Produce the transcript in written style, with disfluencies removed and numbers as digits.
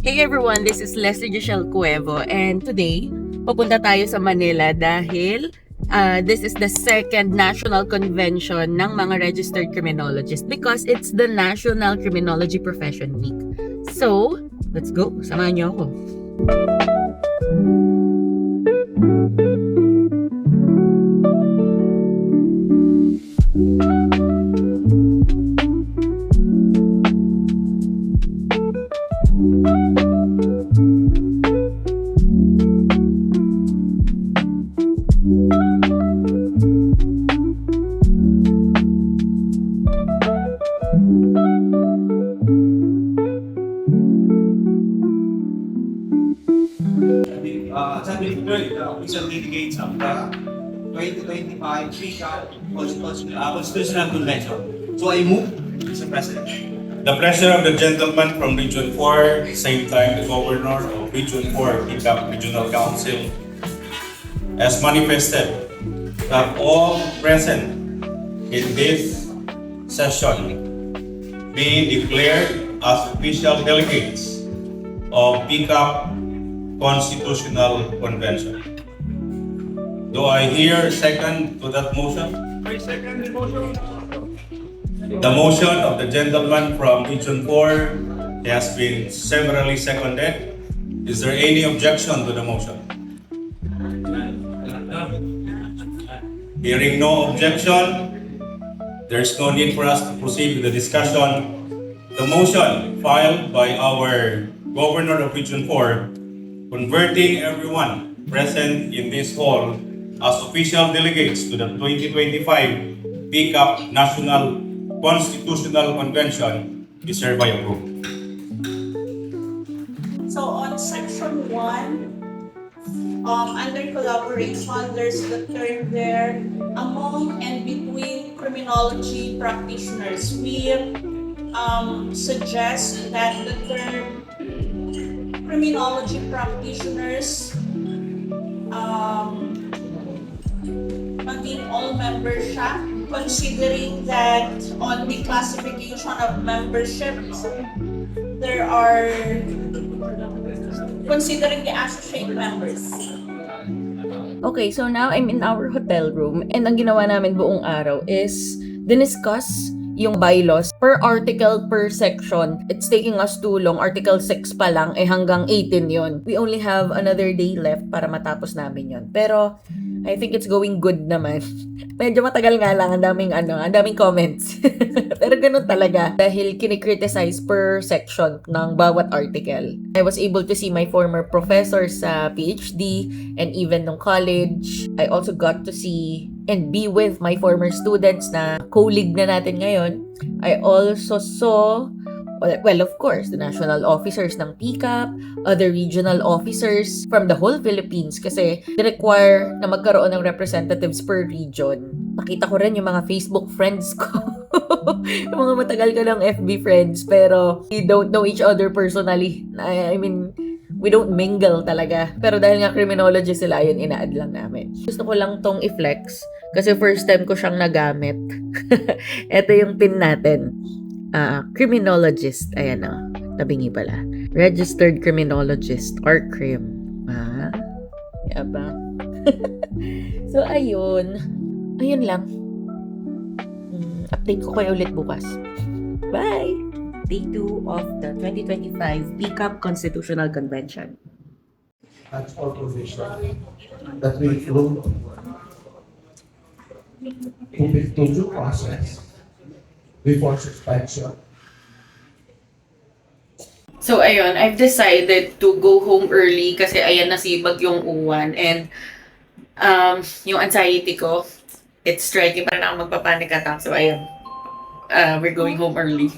Hey everyone, this is Leslie Giselle Cuevo and today, pupunta tayo sa Manila dahil this is the second national convention ng mga registered criminologists because it's the National Criminology Profession Week. So, let's go. Samahan niyo ako. The official delegates of the 2025 Constitutional Convention. So I move, Mr. President. The pleasure of the gentleman from Region 4, same time the Governor of Region 4, PICAP Regional Council, as manifested that all present in this session be declared as official delegates of PICAP Constitutional Convention. Do I hear second to that motion? I second the motion. The motion of the gentleman from Region 4 has been severally seconded. Is there any objection to the motion? Hearing no objection, there's no need for us to proceed with the discussion. The motion filed by our Governor of Region 4 converting everyone present in this hall as official delegates to the 2025 PICAP National Constitutional Convention is hereby approved. So on section 1, under collaboration, there's the term there, among and between criminology practitioners. We suggest that the term criminology practitioners maging all members siya, considering that on the classification of memberships, there are considering the associate members. Okay, so now I'm in our hotel room and ang ginawa namin buong araw is diniscuss yung bylaws per article, per section. It's taking us too long. Article 6 pa lang, hanggang 18 yon. We only have another day left para matapos namin yon. Pero, I think it's going good naman. Medyo matagal nga lang, ang daming comments. Pero ganun talaga. Dahil kinikriticize per section ng bawat article. I was able to see my former professors sa PhD and even nung college. I also got to see and be with my former students na colleague na natin ngayon. I also saw, well, of course, the national officers ng PICAP, other regional officers from the whole Philippines kasi require na magkaroon ng representatives per region. Nakita ko rin yung mga Facebook friends ko. Yung mga matagal ko ng FB friends pero we don't know each other personally. I mean, we don't mingle talaga. Pero dahil nga criminology sila, yun ina-add lang namin. Gusto ko lang tong i-flex kasi first time ko siyang nagamit. Ito yung pin natin. Criminologist. Ayan o. Tabingi pala. Registered Criminologist. RCRIM. Yaba. So, ayun. Ayun lang. Update ko kayo ulit bukas. Bye! Day 2 of the 2025 PICAP Constitutional Convention. That's all provision that will move to due process before suspension. So, ayun, I've decided to go home early kasi ayan na si Bagyong Uwan and yung anxiety ko, it's striking para na ako magpa-panic attack. So, ayun, we're going home early.